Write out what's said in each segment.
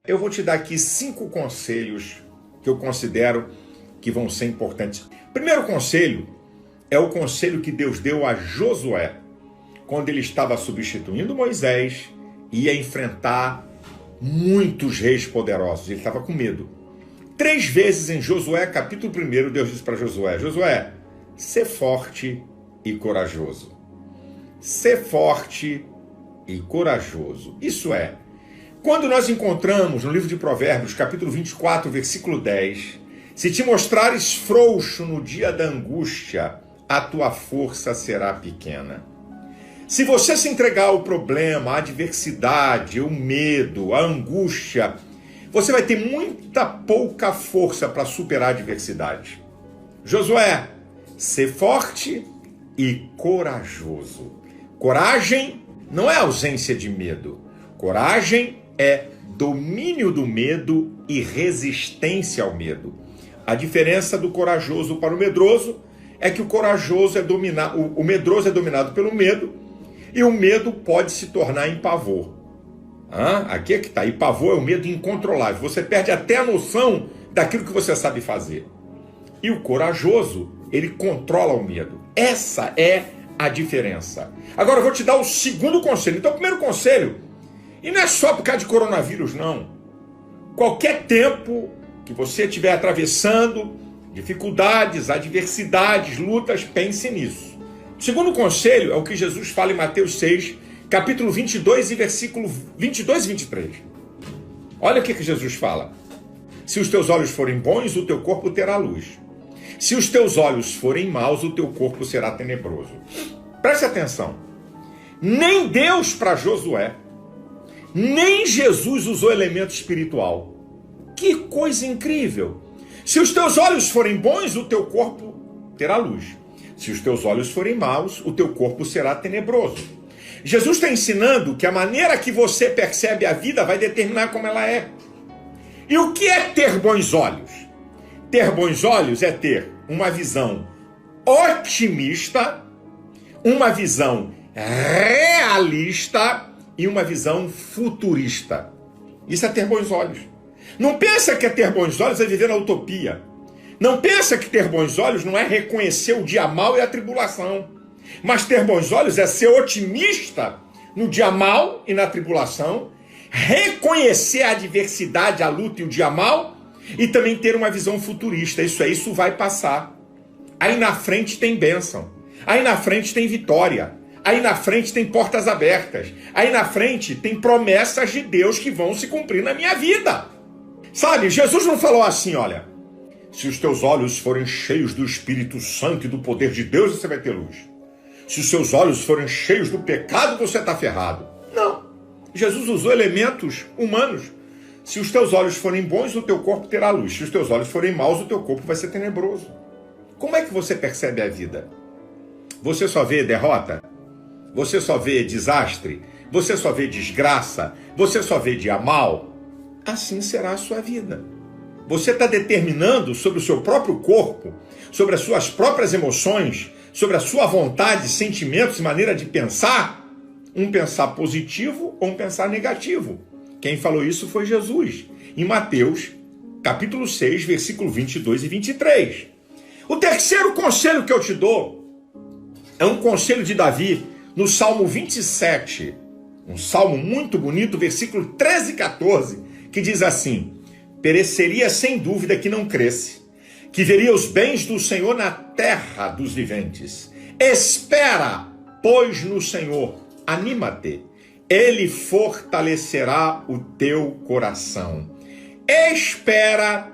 Eu vou te dar aqui 5 conselhos que eu considero que vão ser importantes. Primeiro conselho é o conselho que Deus deu a Josué, quando ele estava substituindo Moisés e ia enfrentar muitos reis poderosos. Ele estava com medo. 3 vezes em Josué, capítulo 1, Deus disse para Josué: Josué, sê forte e corajoso. Sê forte e corajoso. Isso é, quando nós encontramos no livro de Provérbios, capítulo 24, versículo 10, se te mostrares frouxo no dia da angústia, a tua força será pequena. Se você se entregar ao problema, à adversidade, ao medo, à angústia, você vai ter muita pouca força para superar a adversidade. Josué, ser forte e corajoso. Coragem não é ausência de medo. Coragem é domínio do medo e resistência ao medo. A diferença do corajoso para o medroso é que o corajoso é dominado, o medroso é dominado pelo medo, e o medo pode se tornar em pavor. Aqui é que está. E pavor é o medo incontrolável. Você perde até a noção daquilo que você sabe fazer. E o corajoso, ele controla o medo. Essa é a diferença. Agora eu vou te dar o segundo conselho. Então, o primeiro conselho, e não é só por causa de coronavírus, não. Qualquer tempo que você estiver atravessando dificuldades, adversidades, lutas, pense nisso. O segundo conselho é o que Jesus fala em Mateus 6, capítulo 22 e versículo 22 e 23. Olha o que Jesus fala. Se os teus olhos forem bons, o teu corpo terá luz. Se os teus olhos forem maus, o teu corpo será tenebroso. Preste atenção. Nem Deus para Josué, nem Jesus usou elemento espiritual. Que coisa incrível. Se os teus olhos forem bons, o teu corpo terá luz. Se os teus olhos forem maus, o teu corpo será tenebroso. Jesus está ensinando que a maneira que você percebe a vida vai determinar como ela é. E o que é ter bons olhos? Ter bons olhos é ter uma visão otimista, uma visão realista e uma visão futurista. Isso é ter bons olhos. Não pensa que ter bons olhos é viver na utopia. Não pensa que ter bons olhos não é reconhecer o dia mau e a tribulação. Mas ter bons olhos é ser otimista no dia mau e na tribulação, reconhecer a adversidade, a luta e o dia mau, e também ter uma visão futurista. Isso vai passar. Aí na frente tem bênção. Aí na frente tem vitória. Aí na frente tem portas abertas. Aí na frente tem promessas de Deus que vão se cumprir na minha vida. Sabe, Jesus não falou assim, olha, se os teus olhos forem cheios do Espírito Santo e do poder de Deus, você vai ter luz. Se os seus olhos forem cheios do pecado, você está ferrado. Não. Jesus usou elementos humanos. Se os teus olhos forem bons, o teu corpo terá luz. Se os teus olhos forem maus, o teu corpo vai ser tenebroso. Como é que você percebe a vida? Você só vê derrota? Você só vê desastre? Você só vê desgraça? Você só vê dia mal? Assim será a sua vida. Você está determinando sobre o seu próprio corpo, sobre as suas próprias emoções, sobre a sua vontade, sentimentos e maneira de pensar, um pensar positivo ou um pensar negativo. Quem falou isso foi Jesus, em Mateus, capítulo 6, versículo 22 e 23. O terceiro conselho que eu te dou é um conselho de Davi, no Salmo 27, um salmo muito bonito, versículo 13 e 14, que diz assim: pereceria sem dúvida que não cresce, que veria os bens do Senhor na terra dos viventes. Espera, pois, no Senhor, anímate, Ele fortalecerá o teu coração. Espera,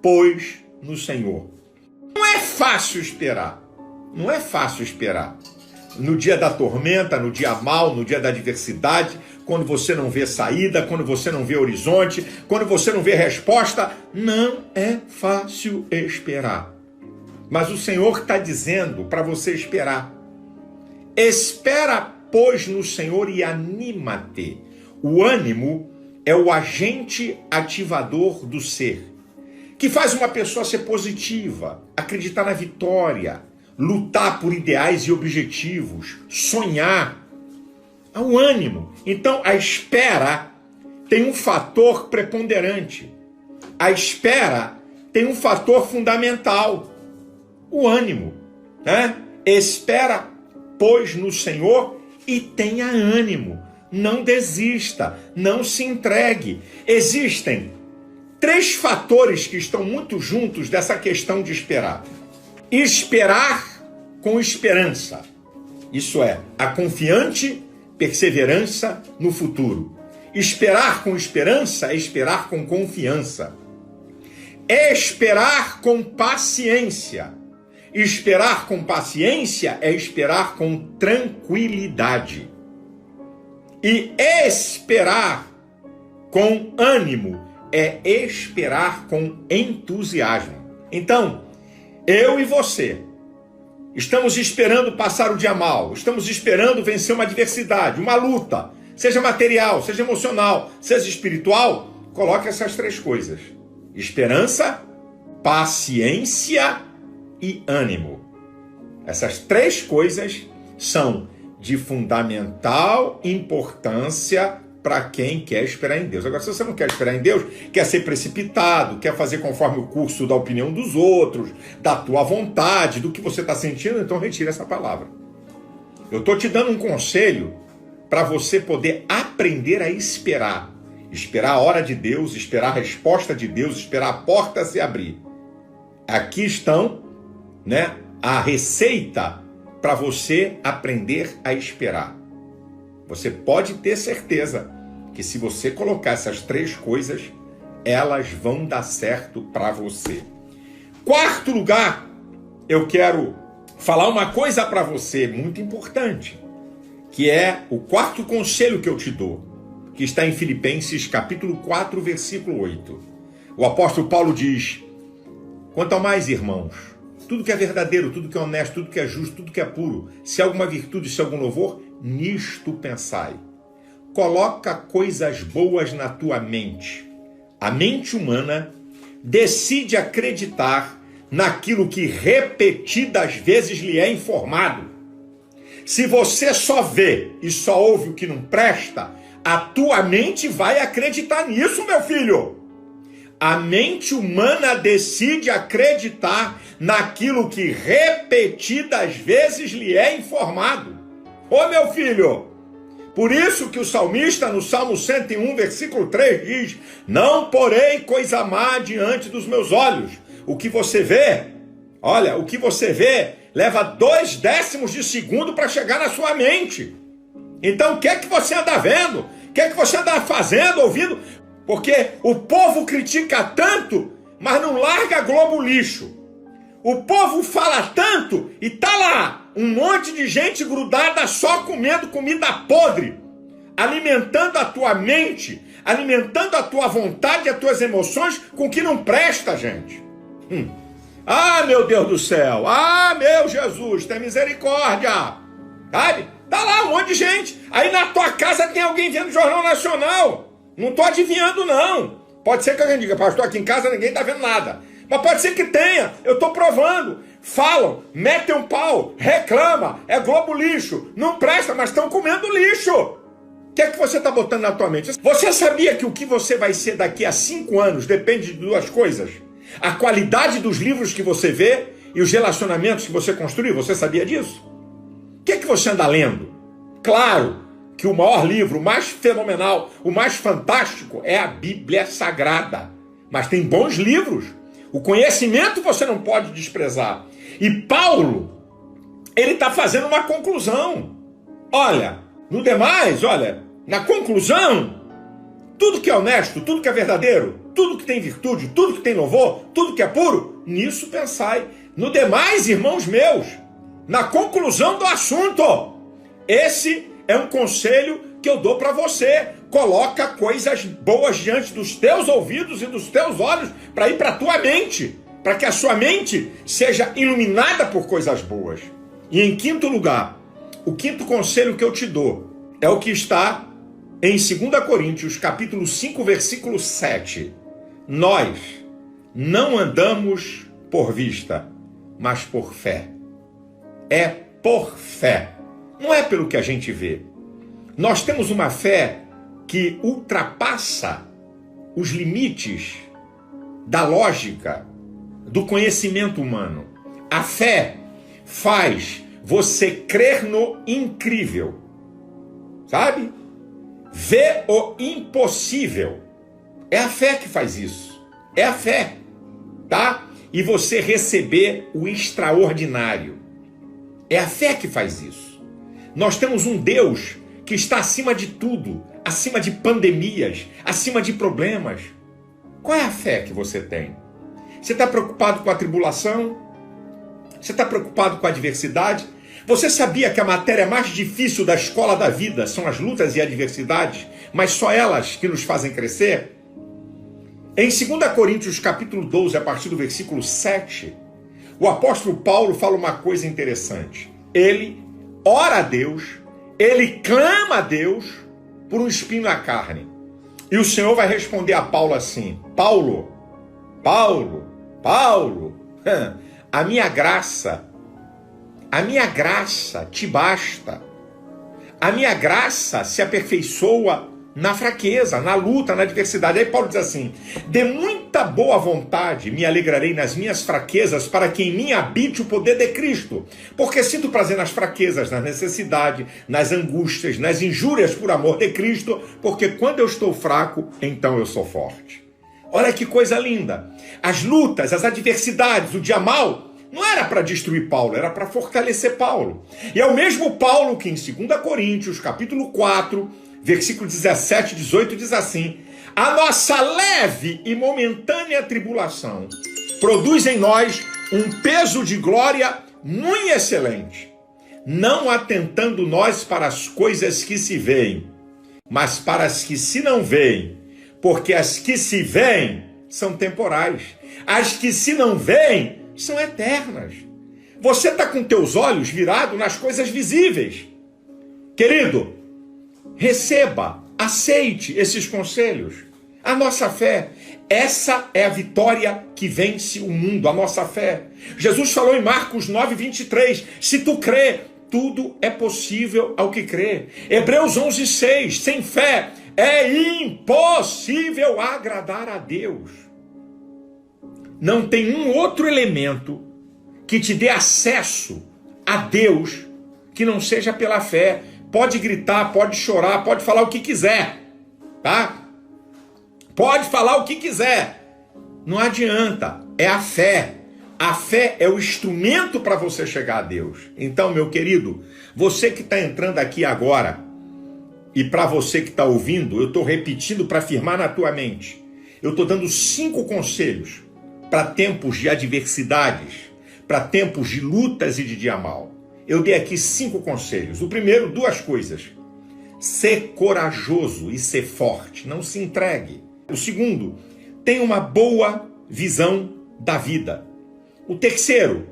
pois, no Senhor. Não é fácil esperar, não é fácil esperar. No dia da tormenta, no dia mau, no dia da adversidade, quando você não vê saída, quando você não vê horizonte, quando você não vê resposta, não é fácil esperar. Mas o Senhor está dizendo para você esperar. Espera, pois, no Senhor e anímate. O ânimo é o agente ativador do ser, que faz uma pessoa ser positiva, acreditar na vitória, lutar por ideais e objetivos, sonhar. Há o ânimo. Então, a espera tem um fator preponderante. A espera tem um fator fundamental, o ânimo, né? Espera, pois, no Senhor e tenha ânimo. Não desista, não se entregue. Existem 3 fatores que estão muito juntos dessa questão de esperar. Esperar com esperança. Isso é, a confiante perseverança no futuro. Esperar com esperança é esperar com confiança. Esperar com paciência. Esperar com paciência é esperar com tranquilidade. E esperar com ânimo é esperar com entusiasmo. Então, eu e você estamos esperando passar o dia mal, estamos esperando vencer uma adversidade, uma luta, seja material, seja emocional, seja espiritual. Coloque essas 3 coisas: esperança, paciência e ânimo. Essas 3 coisas são de fundamental importância para quem quer esperar em Deus. Agora, se você não quer esperar em Deus, quer ser precipitado, quer fazer conforme o curso da opinião dos outros, da tua vontade, do que você está sentindo, então retira essa palavra. Eu estou te dando um conselho para você poder aprender a esperar. Esperar a hora de Deus, esperar a resposta de Deus, esperar a porta se abrir. Aqui estão, né, a receita para você aprender a esperar. Você pode ter certeza que se você colocar essas 3 coisas, elas vão dar certo para você. 4º lugar, eu quero falar uma coisa para você muito importante, que é o 4º conselho que eu te dou, que está em Filipenses capítulo 4, versículo 8. O apóstolo Paulo diz: quanto ao mais, irmãos, tudo que é verdadeiro, tudo que é honesto, tudo que é justo, tudo que é puro, se há alguma virtude, se há algum louvor, nisto pensai. Coloca coisas boas na tua mente. A mente humana decide acreditar naquilo que repetidas vezes lhe é informado. Se você só vê e só ouve o que não presta, a tua mente vai acreditar nisso, meu filho. A mente humana decide acreditar naquilo que repetidas vezes lhe é informado. Ô meu filho, por isso que o salmista no Salmo 101, versículo 3 diz: não porei coisa má diante dos meus olhos. O que você vê, olha, o que você vê leva 0,2 de segundo para chegar na sua mente. Então o que é que você anda vendo? O que é que você anda fazendo, ouvindo? Porque o povo critica tanto, mas não larga Globo lixo. O povo fala tanto e tá lá um monte de gente grudada só comendo comida podre, alimentando a tua mente, alimentando a tua vontade e as tuas emoções com o que não presta, gente. Ah, meu Deus do céu! Ah, meu Jesus, tem misericórdia! Sabe? Tá lá um monte de gente. Aí na tua casa tem alguém vendo Jornal Nacional. Não tô adivinhando, não. Pode ser que alguém diga: pastor, aqui em casa ninguém tá vendo nada. Mas pode ser que tenha, eu estou provando. Falam, metem um pau, reclama, é Globo lixo, não presta, mas estão comendo lixo. O que é que você está botando na tua mente? Você sabia que o que você vai ser daqui a 5 anos depende de 2 coisas? A qualidade dos livros que você vê e os relacionamentos que você construiu. Você sabia disso? O que é que você anda lendo? Claro que o maior livro, o mais fenomenal, o mais fantástico é a Bíblia Sagrada. Mas tem bons livros. O conhecimento você não pode desprezar. E Paulo, ele está fazendo uma conclusão. Olha, no demais, olha, na conclusão, tudo que é honesto, tudo que é verdadeiro, tudo que tem virtude, tudo que tem louvor, tudo que é puro, nisso pensai. No demais, irmãos meus, na conclusão do assunto, esse é um conselho que eu dou para você. Coloca coisas boas diante dos teus ouvidos e dos teus olhos para ir para a tua mente, para que a sua mente seja iluminada por coisas boas. E em 5º lugar, o 5º conselho que eu te dou é o que está em 2 Coríntios, capítulo 5, versículo 7. Nós não andamos por vista, mas por fé. É por fé, não é pelo que a gente vê. Nós temos uma fé que ultrapassa os limites da lógica, do conhecimento humano. A fé faz você crer no incrível, sabe? Ver o impossível. É a fé que faz isso. É a fé, tá? E você receber o extraordinário. É a fé que faz isso. Nós temos um Deus que está acima de tudo, acima de pandemias, acima de problemas. Qual é a fé que você tem? Você está preocupado com a tribulação? Você está preocupado com a adversidade? Você sabia que a matéria mais difícil da escola da vida são as lutas e adversidades, mas só elas que nos fazem crescer? Em 2 Coríntios capítulo 12, a partir do versículo 7, o apóstolo Paulo fala uma coisa interessante. Ele ora a Deus, ele clama a Deus por um espinho na carne. E o Senhor vai responder a Paulo assim: Paulo, a minha graça te basta. A minha graça se aperfeiçoa na fraqueza, na luta, na adversidade. Aí Paulo diz assim: de muita boa vontade me alegrarei nas minhas fraquezas, para que em mim habite o poder de Cristo. Porque sinto prazer nas fraquezas, na necessidade, nas angústias, nas injúrias por amor de Cristo, porque quando eu estou fraco, então eu sou forte. Olha que coisa linda. As lutas, as adversidades, o dia mal, não era para destruir Paulo, era para fortalecer Paulo. E é o mesmo Paulo que em 2 Coríntios, capítulo 4, versículo 17 e 18, diz assim: a nossa leve e momentânea tribulação produz em nós um peso de glória muito excelente, não atentando nós para as coisas que se veem, mas para as que se não veem, porque as que se veem são temporais, as que se não veem são eternas. Você está com teus olhos virados nas coisas visíveis. Querido, receba, aceite esses conselhos. A nossa fé, essa é a vitória que vence o mundo, a nossa fé. Jesus falou em Marcos 9, 23, se tu crê, tudo é possível ao que crê. Hebreus 11, 6, sem fé é impossível agradar a Deus. Não tem um outro elemento que te dê acesso a Deus que não seja pela fé. Pode gritar, pode chorar, pode falar o que quiser, tá? Pode falar o que quiser. Não adianta, é a fé. A fé é o instrumento para você chegar a Deus. Então, meu querido, você que está entrando aqui agora, e para você que está ouvindo, eu estou repetindo para afirmar na tua mente. Eu estou dando 5 conselhos para tempos de adversidades, para tempos de lutas e de dia mal. Eu dei aqui 5 conselhos. O primeiro, 2 coisas. Ser corajoso e ser forte. Não se entregue. O segundo, tenha uma boa visão da vida. O terceiro,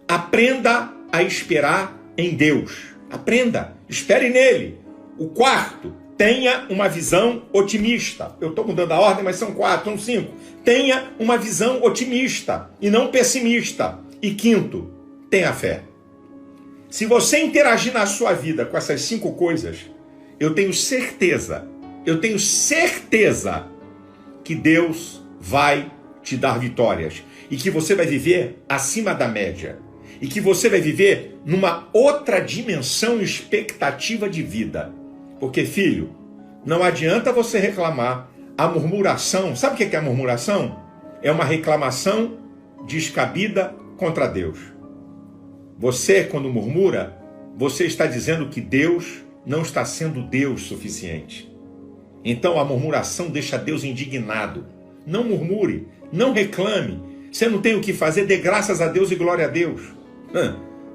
aprenda a esperar em Deus. Aprenda, espere nele. O quarto, tenha uma visão otimista. Eu estou mudando a ordem, mas são 4, são 5. Tenha uma visão otimista e não pessimista. E quinto, tenha fé. Se você interagir na sua vida com essas 5 coisas, eu tenho certeza que Deus vai te dar vitórias e que você vai viver acima da média e que você vai viver numa outra dimensão e expectativa de vida. Porque, filho, não adianta você reclamar. A murmuração, sabe o que é a murmuração? É uma reclamação descabida contra Deus. Você, quando murmura, você está dizendo que Deus não está sendo Deus suficiente. Então a murmuração deixa Deus indignado. Não murmure, não reclame. Você não tem o que fazer, dê graças a Deus e glória a Deus.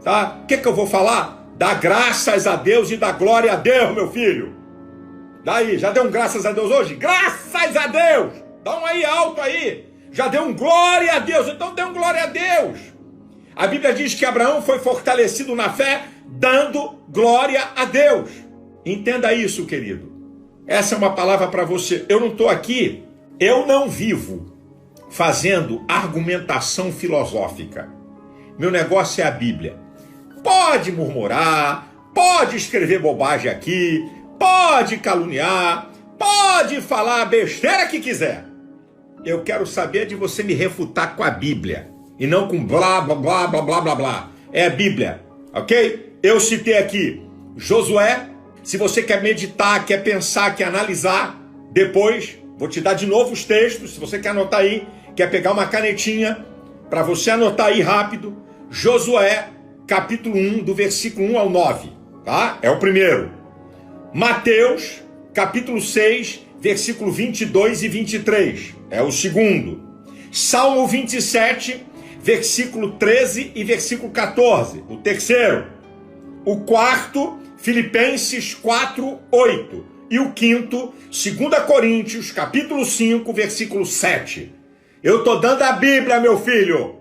Tá? O que eu vou falar? Dá graças a Deus e dá glória a Deus, meu filho. Daí, já deu um graças a Deus hoje? Graças a Deus! Dá um aí alto aí. Já deu um glória a Deus, então dê um glória a Deus. A Bíblia diz que Abraão foi fortalecido na fé, dando glória a Deus. Entenda isso, querido. Essa é uma palavra para você. Eu não estou aqui, eu não vivo fazendo argumentação filosófica. Meu negócio é a Bíblia. Pode murmurar, pode escrever bobagem aqui, pode caluniar, Pode falar a besteira que quiser. Eu quero saber de você me refutar com a Bíblia. E não com blá, blá, blá, blá, blá, blá, blá. É a Bíblia, ok? Eu citei aqui Josué. Se você quer meditar, quer pensar, quer analisar, depois vou te dar de novo os textos. Se você quer anotar aí, quer pegar uma canetinha para você anotar aí rápido. Josué, capítulo 1, do versículo 1 ao 9. Tá? É o primeiro. Mateus, capítulo 6, versículo 22 e 23. É o segundo. Salmo 27, versículo 13 e versículo 14. O terceiro. O quarto, Filipenses 4, 8. E o quinto, 2 Coríntios, capítulo 5, versículo 7. Eu estou dando a Bíblia, meu filho.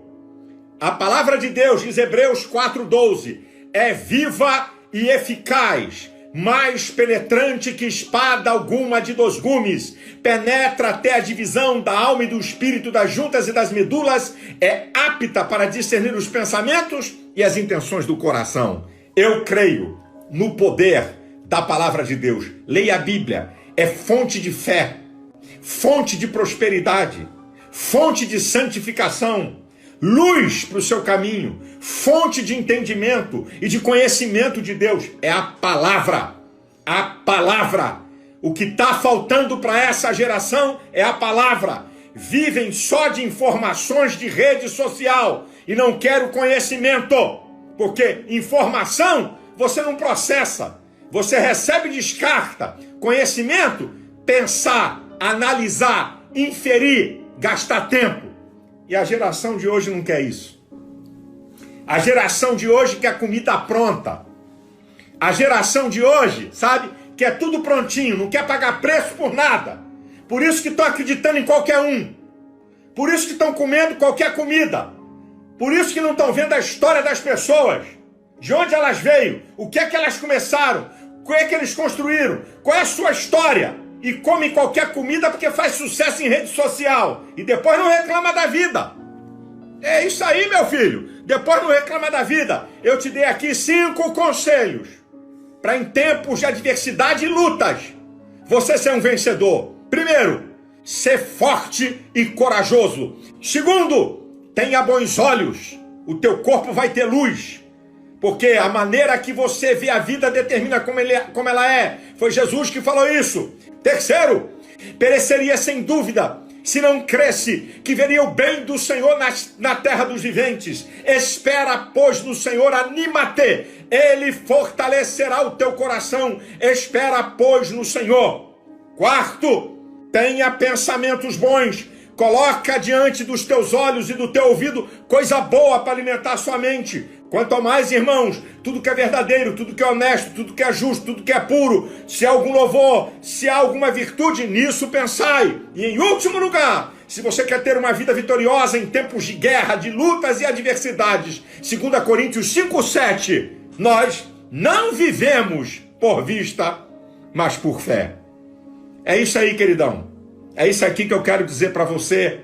A palavra de Deus, diz Hebreus 4, 12, é viva e eficaz, mais penetrante que espada alguma de 2 gumes, penetra até a divisão da alma e do espírito, das juntas e das medulas, é apta para discernir os pensamentos e as intenções do coração. Eu creio no poder da palavra de Deus. Leia a Bíblia, é fonte de fé, fonte de prosperidade, fonte de santificação, luz para o seu caminho, fonte de entendimento e de conhecimento de Deus. É a palavra. A palavra. O que está faltando para essa geração é a palavra. Vivem só de informações de rede social e não querem o conhecimento, porque informação você não processa, você recebe e descarta. Conhecimento, pensar, analisar, inferir, gastar tempo. E a geração de hoje não quer isso. A geração de hoje quer comida pronta. A geração de hoje, sabe, quer tudo prontinho, não quer pagar preço por nada. Por isso que estão acreditando em qualquer um. Por isso que estão comendo qualquer comida. Por isso que não estão vendo a história das pessoas. De onde elas veio, o que é que elas começaram, o que é que eles construíram, qual é a sua história. E come qualquer comida porque faz sucesso em rede social. E depois não reclama da vida. É isso aí, meu filho. Depois não reclama da vida. Eu te dei aqui 5 conselhos para em tempos de adversidade e lutas você ser um vencedor. Primeiro, ser forte e corajoso. Segundo, tenha bons olhos. O teu corpo vai ter luz. Porque a maneira que você vê a vida determina como ela é. Foi Jesus que falou isso. Terceiro, pereceria sem dúvida se não cresce que veria o bem do Senhor na terra dos viventes. Espera, pois, no Senhor, anima-te. Ele fortalecerá o teu coração. Espera, pois, no Senhor. Quarto, tenha pensamentos bons. Coloca diante dos teus olhos e do teu ouvido coisa boa para alimentar a sua mente. Quanto ao mais, irmãos, tudo que é verdadeiro, tudo que é honesto, tudo que é justo, tudo que é puro, se há algum louvor, se há alguma virtude, nisso pensai. E em último lugar, se você quer ter uma vida vitoriosa em tempos de guerra, de lutas e adversidades, 2 Coríntios 5:7, nós não vivemos por vista, mas por fé. É isso aí, queridão. É isso aqui que eu quero dizer para você,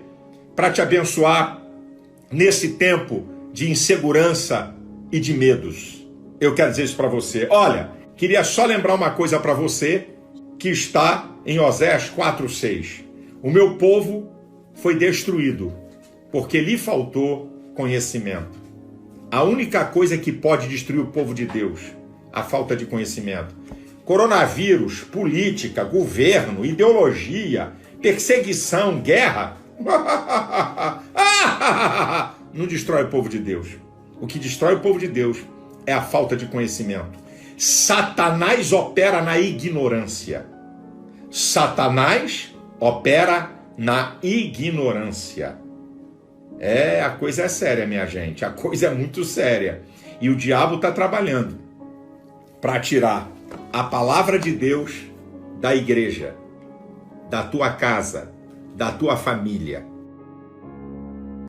para te abençoar nesse tempo de insegurança e de medos. Eu quero dizer isso para você. Olha, queria só lembrar uma coisa para você que está em Oséias 4:6. O meu povo foi destruído porque lhe faltou conhecimento. A única coisa que pode destruir o povo de Deus, a falta de conhecimento. Coronavírus, política, governo, ideologia, perseguição, guerra, não destrói o povo de Deus. O que destrói o povo de Deus é a falta de conhecimento. Satanás opera na ignorância. Satanás opera na ignorância. A coisa é séria, minha gente. A coisa é muito séria. E o diabo está trabalhando para tirar a palavra de Deus da igreja, da tua casa, da tua família.